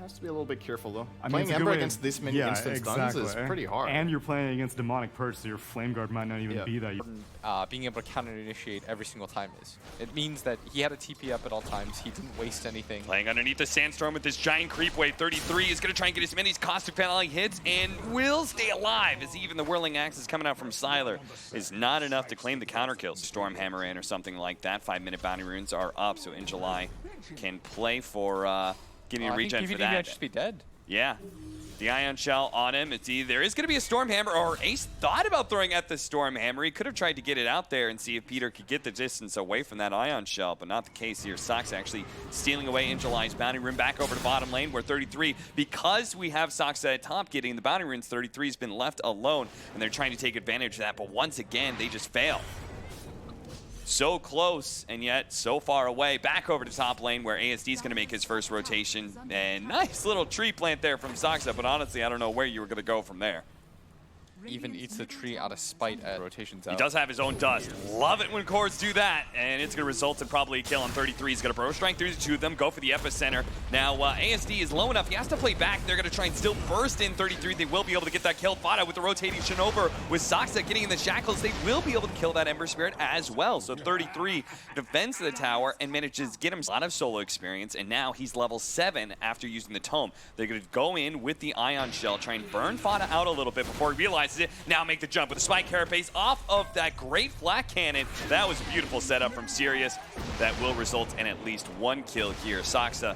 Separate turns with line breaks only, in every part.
has to be a little bit careful though.
I mean,
Playing
it's a good
Ember
way
against this many instant stuns is pretty hard.
And you're playing against Demonic Purge, so your Flame Guard might not even be that.
Being able to counter-initiate every single time is. It means that he had a TP up at all times. He didn't waste anything.
Playing underneath the Sandstorm with this giant creep wave. 33 is going to try and get as many caustic penalty hits and will stay alive as even the whirling axis coming out from Sylar is not enough to claim the counter kills. Stormhammer in or something like that. 5-minute bounty runes are up, so in July can play for getting a regen for that.
Might just be dead.
Yeah. The Ion Shell on him. It's either there is going to be a Stormhammer, or Ace thought about throwing at the Stormhammer. He could have tried to get it out there and see if Peter could get the distance away from that Ion Shell, but not the case here. Sox actually stealing away in July's bounty rune back over to bottom lane where 33, because we have Sox at top getting the bounty runes, 33 has been left alone, and they're trying to take advantage of that, but once again, they just fail. So close, and yet so far away. Back over to top lane where ASD is going to make his first rotation. And nice little tree plant there from Soxa, but honestly, I don't know where you were going to go from there.
Even eats the tree out of spite at rotations out.
He does have his own dust. Love it when cores do that, and it's going to result in probably a kill on 33. He's going to Bro Strike through the two of them, go for the epicenter. Now, ASD is low enough. He has to play back. They're going to try and still burst in 33. They will be able to get that kill. Fada with the rotating Shinover. With Soxa getting in the shackles, they will be able to kill that Ember Spirit as well. So 33 defends the tower and manages to get him a lot of solo experience, and now he's level 7 after using the Tome. They're going to go in with the Ion Shell, try and burn Fada out a little bit before he realizes it. Now make the jump with the Spike Carapace off of that great flat cannon. That was a beautiful setup from Sirius. That will result in at least one kill here. Soxa,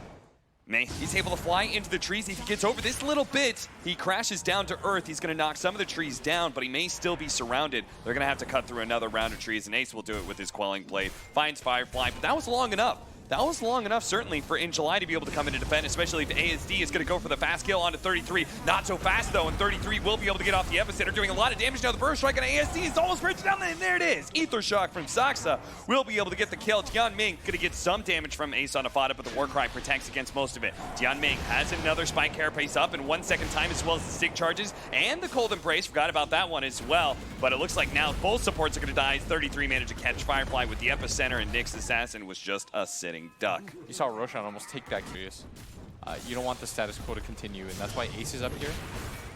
he's able to fly into the trees. If he gets over this little bit, he crashes down to earth. He's going to knock some of the trees down, but he may still be surrounded. They're going to have to cut through another round of trees, and Ace will do it with his Quelling Blade. Finds Firefly, but that was long enough. That was long enough, certainly, for In July to be able to come in and defend, especially if ASD is going to go for the fast kill onto 33. Not so fast, though, and 33 will be able to get off the epicenter, doing a lot of damage now. The burst strike on ASD is almost bridged down, and there it is. Ether Shock from Soxa will be able to get the kill. Tianming going to get some damage from Ace on Fada, but the Warcry protects against most of it. Tianming has another Spike Carapace up in 1 second time, as well as the Sig charges and the Cold Embrace. Forgot about that one as well, but it looks like now both supports are going to die. 33 managed to catch Firefly with the epicenter, and Nyx Assassin was just a sitting duck.
You saw Roshan almost take back Sirius. You don't want the status quo to continue, and that's why Ace is up here.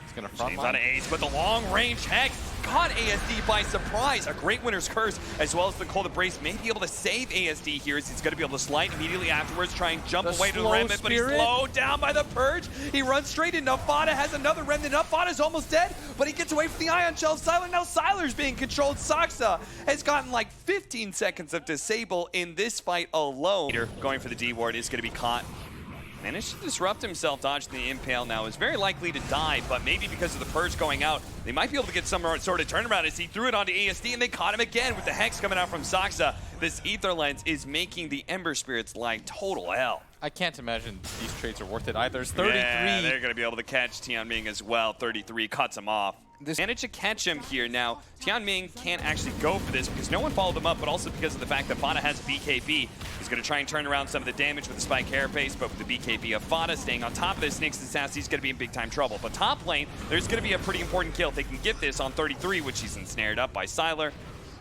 He's going to front line.
On Ace, but the long-range Hex caught ASD by surprise. A great Winter's Curse, as well as the Cold Embrace, may be able to save ASD here, as he's going to be able to slide immediately afterwards, try and jump away to the Remnant, but he's slowed down by the Purge. He runs straight into Fada, has another Remnant up. Fada's almost dead, but he gets away from the Ion Shell. Sylar, now Sylar's being controlled. Soxa has gotten like 15 seconds of disable in this fight alone. Peter going for the D ward is going to be caught. Managed to disrupt himself, dodging the impale now. Is very likely to die, but maybe because of the Purge going out, they might be able to get some sort of turnaround as he threw it onto ASD and they caught him again with the Hex coming out from Soxa. This Ether Lens is making the Ember Spirit's life total hell.
I can't imagine these trades are worth it either. It's 33.
Yeah, they're going to be able to catch Tianming as well. 33 cuts him off. Managed to catch him here. Now, Tianming can't actually go for this because no one followed him up, but also because of the fact that Fada has BKB. He's going to try and turn around some of the damage with the Spike Carapace, but with the BKB of Fada staying on top of this, Nyx Assassin, he's going to be in big-time trouble. But top lane, there's going to be a pretty important kill. They can get this on 33, which he's ensnared up by Sylar.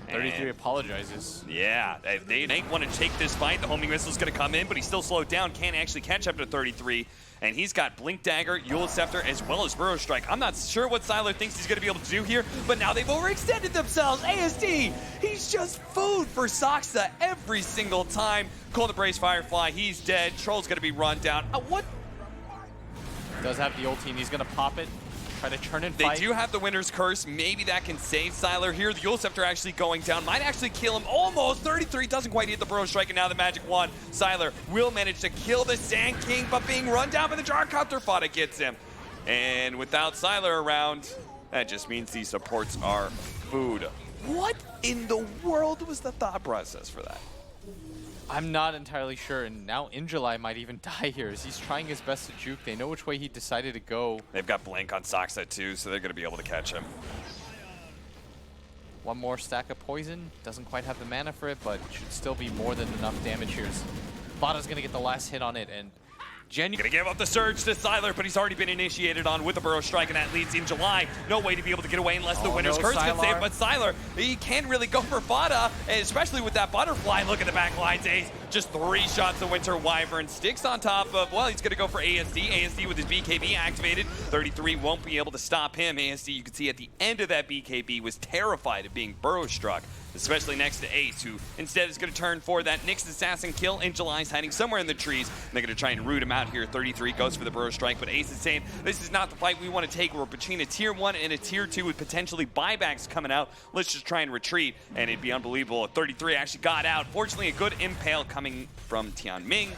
33 apologizes.
Yeah, they want to take this fight. The homing missile's going to come in, but he's still slowed down. Can't actually catch up to 33. And he's got Blink Dagger, Eul Scepter, as well as Burrow Strike. I'm not sure what Sylar thinks he's going to be able to do here, but now they've overextended themselves. ASD, he's just food for Soxa every single time. Cold Embrace Firefly, he's dead. Troll's going to be run down. What?
Does have the ulti, and he's going to pop it. Try to turn and fight.
They do have the Winter's Curse. Maybe that can save Sylar here. The Eul Scepter actually going down. Might actually kill him. Almost. 33 doesn't quite hit the Burrow Strike, and now the Magic Wand. Sylar will manage to kill the Sand King, but being run down by the Gyrocopter. Fada gets him. And without Sylar around, that just means these supports are food. What in the world was the thought process for that?
I'm not entirely sure, and now In July might even die here as he's trying his best to juke. They know which way he decided to go.
They've got Blank on Soxa too, so they're going to be able to catch him.
One more stack of poison. Doesn't quite have the mana for it, but should still be more than enough damage here. Fada's going to get the last hit on it, and
Gonna give up the surge to Sylar, but he's already been initiated on with the Burrow Strike, and that leads in July. No way to be able to get away unless the winner's curse can save. But Sylar, he can't really go for Fada, especially with that butterfly. Look at the back lines, Ace. Just 3 shots the Winter Wyvern. Sticks on top of, well, he's gonna go for ASD. ASD with his BKB activated. 33 won't be able to stop him. ASD, you can see at the end of that BKB, was terrified of being Burrow Struck, especially next to Ace, who instead is going to turn for that Nyx Assassin kill. In July's hiding somewhere in the trees, and they're going to try and root him out here. 33 goes for the Burrow Strike, but Ace is saying, this is not the fight we want to take. We're between a tier 1 and a tier 2 with potentially buybacks coming out. Let's just try and retreat, and it'd be unbelievable. 33 actually got out. Fortunately, a good impale coming from Tianming.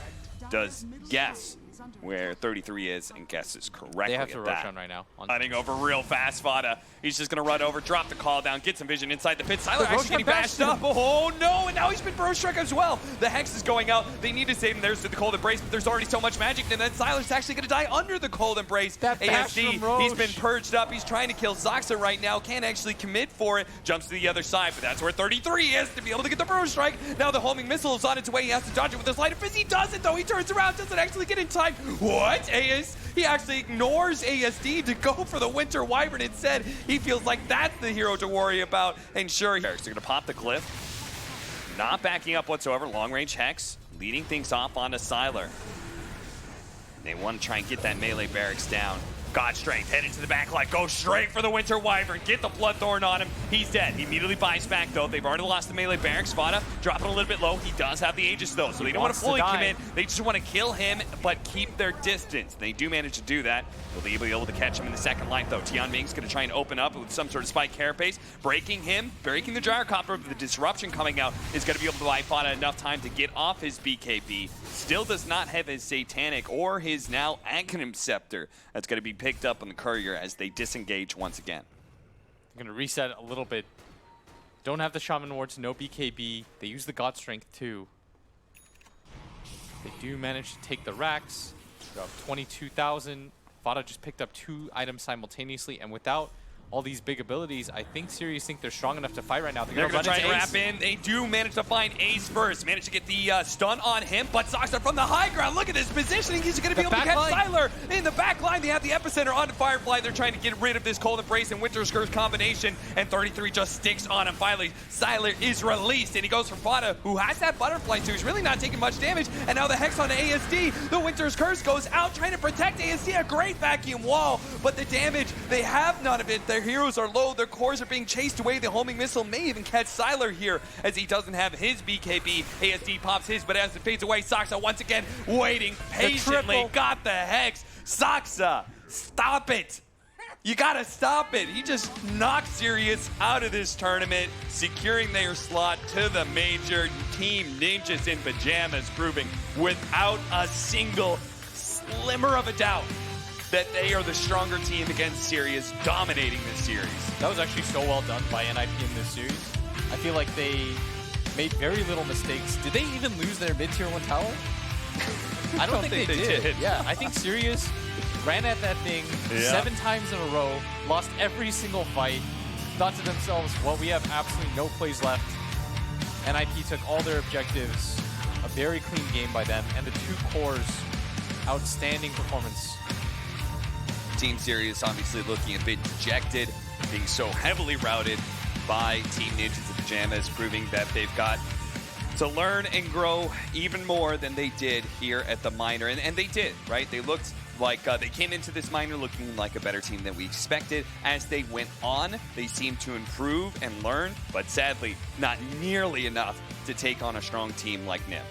Does guess where 33 is and guesses correctly.
They have to rush on right now.
Running over real fast, Fada. He's just going to run over, drop the call down, get some vision inside the pit. Sylar actually getting bashed up. Oh no, and now he's been Burrow Struck as well. The Hex is going out. They need to save him. There's the Cold Embrace, but there's already so much magic, and then Sylar's actually going to die under the Cold Embrace. ASD, he's been purged up. He's trying to kill Zoxa right now. Can't actually commit for it. Jumps to the other side, but that's where 33 is to be able to get the Burrow Strike. Now the homing missile is on its way. He has to dodge it with his Light of Fizz. He doesn't, though. He turns around, doesn't actually get in time. What? He actually ignores ASD to go for the Winter Wyvern instead. He feels like that's the hero to worry about. And sure, they're going to pop the Glyph. Not backing up whatsoever. Long-range Hex, leading things off onto Sylar. They want to try and get that melee barracks down. God Strength, head into the backline, go straight for the Winter Wyvern, get the Bloodthorn on him. He's dead. He immediately buys back, though. They've already lost the melee barracks. Fada dropping a little bit low. He does have the Aegis, though, so they don't want to fully commit. They just want to kill him, but keep their distance. They do manage to do that. They'll be able to catch him in the second line, though. Tianming's going to try and open up with some sort of spike carapace, breaking him, breaking the Gyrocopter. The disruption coming out is going to be able to buy Fada enough time to get off his BKB. Still does not have his Satanic or his now Aghanim Scepter. That's going to be picked up on the Courier as they disengage once again.
I'm going to reset a little bit. Don't have the Shaman Wards, no BKB. They use the God Strength too. They do manage to take the racks. About 22,000. Fada just picked up 2 items simultaneously, and without all these big abilities, I think Sirius think they're strong enough to fight right now.
They're going to try and wrap in. They do manage to find Ace first. Manage to get the stun on him, but Zoxa from the high ground. Look at this positioning. He's going to be able to catch Sylar in the back line. They have the epicenter onto Firefly. They're trying to get rid of this Cold Embrace and Winter's Curse combination, and 33 just sticks on him. Finally, Sylar is released, and he goes for Fada, who has that Butterfly too. He's really not taking much damage, and now the Hex on ASD. The Winter's Curse goes out, trying to protect ASD. A great vacuum wall, but the damage, they have none of it. Their heroes are low. Their cores are being chased away. The homing missile may even catch Sylar here as he doesn't have his BKB. ASD pops his, but as it fades away, Zoxa once again waiting patiently. Got the Hex. Zoxa, stop it. You gotta stop it. He just knocked Sirius out of this tournament, securing their slot to the major. Team Ninjas in Pajamas proving without a single slimmer of a doubt that they are the stronger team against Sirius, dominating this series.
That was actually so well done by NiP in this series. I feel like they made very little mistakes. Did they even lose their mid-tier 1 tower? I don't think they did. Yeah, I think Sirius ran at that thing 7 times in a row, lost every single fight, thought to themselves, well, we have absolutely no plays left. NiP took all their objectives, a very clean game by them, and the 2 cores, outstanding performance.
Team Sirius obviously looking a bit dejected, being so heavily routed by Team Ninjas in Pajamas, proving that they've got to learn and grow even more than they did here at the minor. And they did, right? They looked like they came into this minor looking like a better team than we expected. As they went on, they seemed to improve and learn, but sadly, not nearly enough to take on a strong team like NiP.